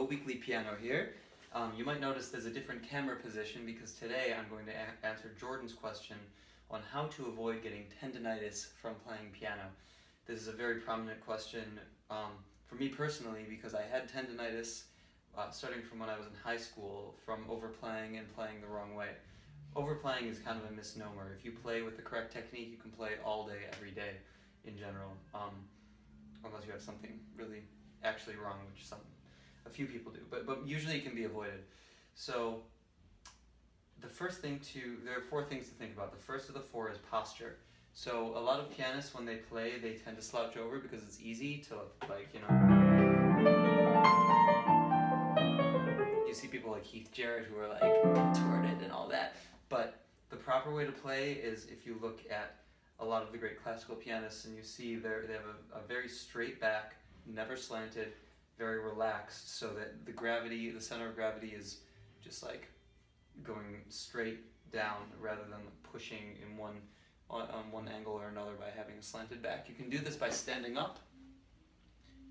weekly piano here. You might notice there's a different camera position because today I'm going to answer Jordan's question on how to avoid getting tendinitis from playing piano. This is a very prominent question for me personally because I had tendinitis starting from when I was in high school from overplaying and playing the wrong way. Overplaying is kind of a misnomer. If you play with the correct technique, you can play all day, every day in general, unless you have something really actually wrong, which a few people do, but usually it can be avoided. So there are 4 things to think about. The first of the 4 is posture. So a lot of pianists, when they play, they tend to slouch over because it's easy to, you see people like Keith Jarrett who are like contorted and all that. But the proper way to play is if you look at a lot of the great classical pianists and you see they have a very straight back, never slanted, very relaxed, so that the center of gravity is just like going straight down rather than pushing on one angle or another by having a slanted back. You can do this by standing up.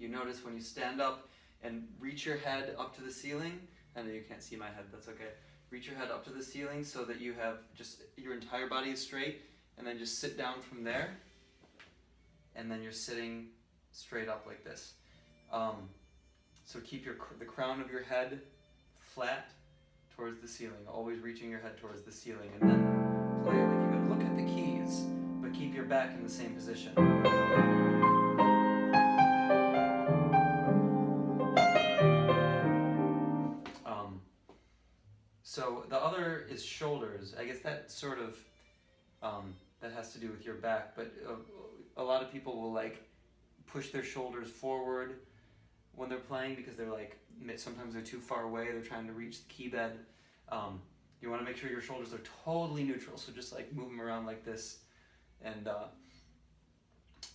You notice when you stand up and reach your head up to the ceiling, I know you can't see my head, that's okay. Reach your head up to the ceiling so that you have just your entire body is straight, and then just sit down from there, and then you're sitting straight up like this. So keep the crown of your head flat towards the ceiling, always reaching your head towards the ceiling, and then play like you could look at the keys, but keep your back in the same position. So the other is shoulders. I guess that sort of, that has to do with your back, but a lot of people will like push their shoulders forward when they're playing because they're like, sometimes they're too far away, they're trying to reach the key bed. You want to make sure your shoulders are totally neutral, so just like move them around like this and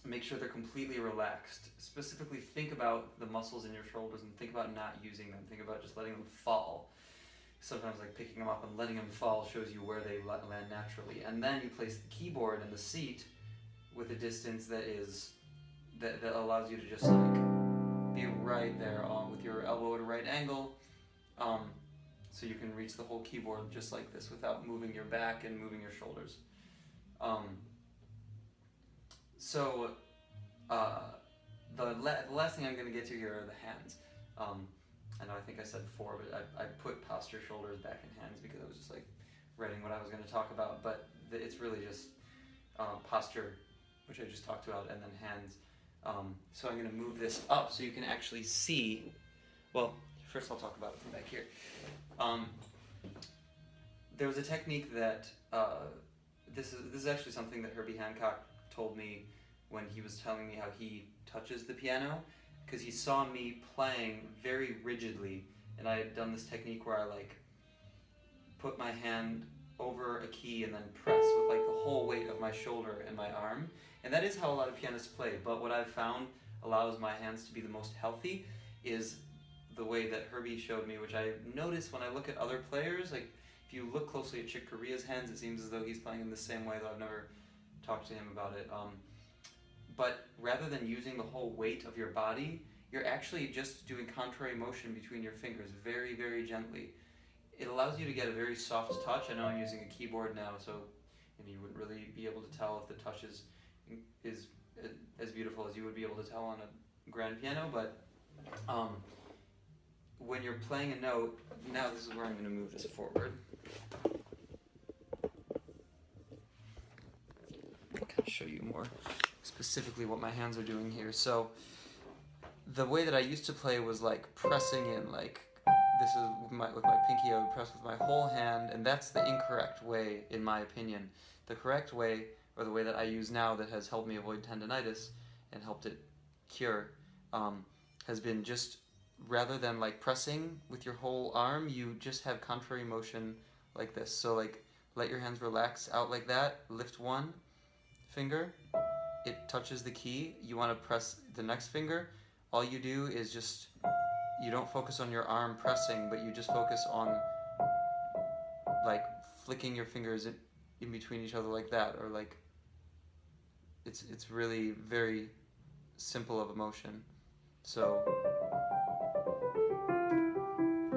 make sure they're completely relaxed. Specifically think about the muscles in your shoulders and think about not using them. Think about just letting them fall. Sometimes like picking them up and letting them fall shows you where they land naturally. And then you place the keyboard in the seat with a distance that allows you to just like be right there with your elbow at a right angle, so you can reach the whole keyboard just like this without moving your back and moving your shoulders. The last thing I'm going to get to here are the hands. I know I think I said 4, but I put posture, shoulders, back, and hands because I was just like writing what I was going to talk about, but it's really just posture, which I just talked about, and then hands. So I'm going to move this up so you can actually see. Well, first I'll talk about it from back here. There was a technique that, this is actually something that Herbie Hancock told me when he was telling me how he touches the piano, because he saw me playing very rigidly, and I had done this technique where I like put my hand over a key and then press with like the whole weight of my shoulder and my arm. And that is how a lot of pianists play, but what I've found allows my hands to be the most healthy is the way that Herbie showed me, which I notice when I look at other players. Like if you look closely at Chick Corea's hands, it seems as though he's playing in the same way, though I've never talked to him about it. But rather than using the whole weight of your body, you're actually just doing contrary motion between your fingers very, very gently. It allows you to get a very soft touch. I know I'm using a keyboard now, so you wouldn't really be able to tell if the touch is as beautiful as you would be able to tell on a grand piano, but when you're playing a note, now this is where I'm going to move this forward. I can show you more specifically what my hands are doing here. So the way that I used to play was like pressing in, like this is with my pinky, I would press with my whole hand, and that's the incorrect way in my opinion. The correct way, or the way that I use now that has helped me avoid tendinitis and helped it cure, has been just rather than like pressing with your whole arm, you just have contrary motion like this. So like let your hands relax out like that, lift one finger, it touches the key, you want to press the next finger. All you do is just, you don't focus on your arm pressing, but you just focus on like flicking your fingers in between each other like that, or like it's really very simple of a motion. So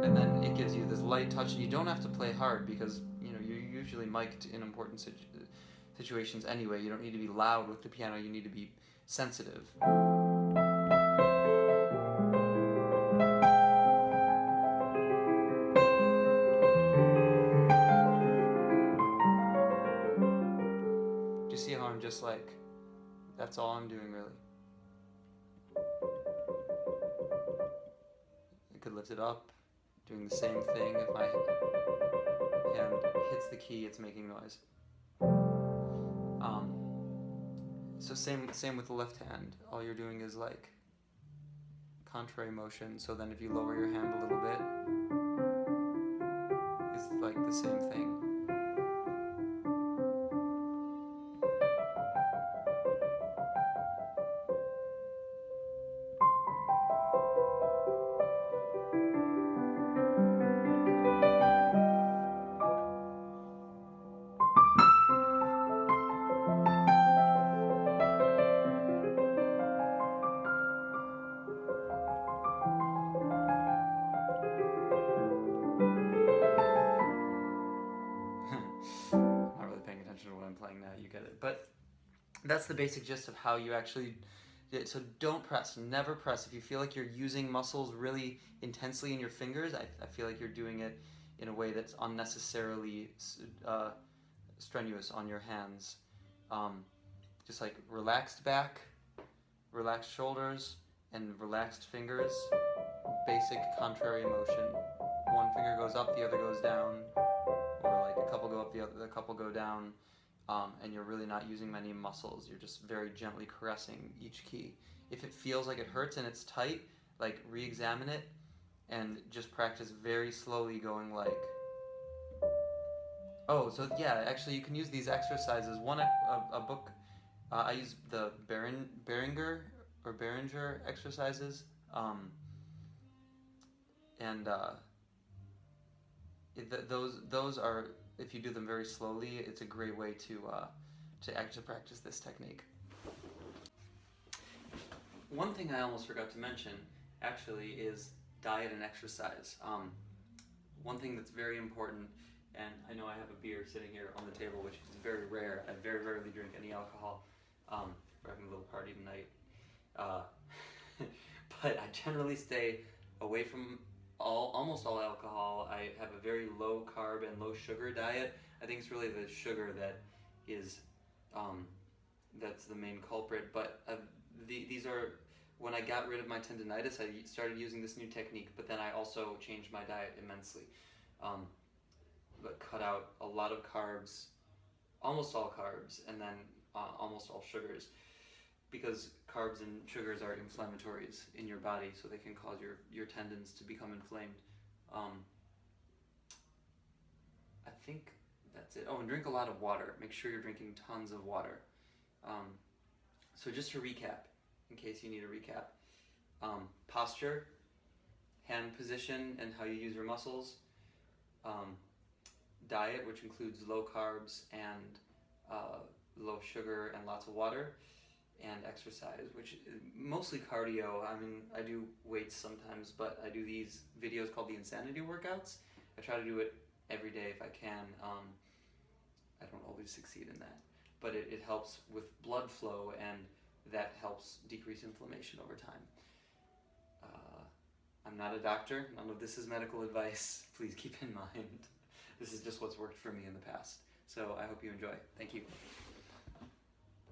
and then it gives you this light touch, and you don't have to play hard because you're usually mic'd in important situations anyway. You don't need to be loud with the piano. You need to be sensitive. Do you see how I'm just like, that's all I'm doing really? I could lift it up, doing the same thing. If my hand hits the key, it's making noise. So same with the left hand. All you're doing is like contrary motion. So then if you lower your hand a little bit, it's like the same thing. Not really paying attention to what I'm playing now, you get it. But that's the basic gist of how you actually. So don't press, never press. If you feel like you're using muscles really intensely in your fingers, I feel like you're doing it in a way that's unnecessarily strenuous on your hands. Just like relaxed back, relaxed shoulders, and relaxed fingers. Basic contrary motion. One finger goes up, the other goes down, or like a couple go up, the couple go down. And you're really not using many muscles. You're just very gently caressing each key. If it feels like it hurts and it's tight, like re-examine it and just practice very slowly going like. Oh, so yeah, actually you can use these exercises. A book, I use the Behringer exercises, and those are, if you do them very slowly, it's a great way to actually practice this technique. One thing I almost forgot to mention, actually, is diet and exercise. One thing that's very important, and I know I have a beer sitting here on the table, which is very rare. I very rarely drink any alcohol. We're having a little party tonight. But I generally stay away from almost all alcohol. I have a very low carb and low sugar diet. I think it's really the sugar that is that's the main culprit. But these are, when I got rid of my tendinitis, I started using this new technique. But then I also changed my diet immensely. But cut out a lot of carbs, almost all carbs, and then almost all sugars. Because carbs and sugars are inflammatories in your body, so they can cause your tendons to become inflamed. I think that's it. Oh, and drink a lot of water. Make sure you're drinking tons of water. So just to recap, in case you need a recap. Posture, hand position and how you use your muscles. Diet, which includes low carbs and low sugar and lots of water. And exercise, which is mostly cardio. I mean, I do weights sometimes, but I do these videos called the insanity workouts. I try to do it every day if I can. I don't always succeed in that, but it helps with blood flow, and that helps decrease inflammation over time. I'm not a doctor. None of this is medical advice. Please keep in mind. This is just what's worked for me in the past. So I hope you enjoy. Thank you.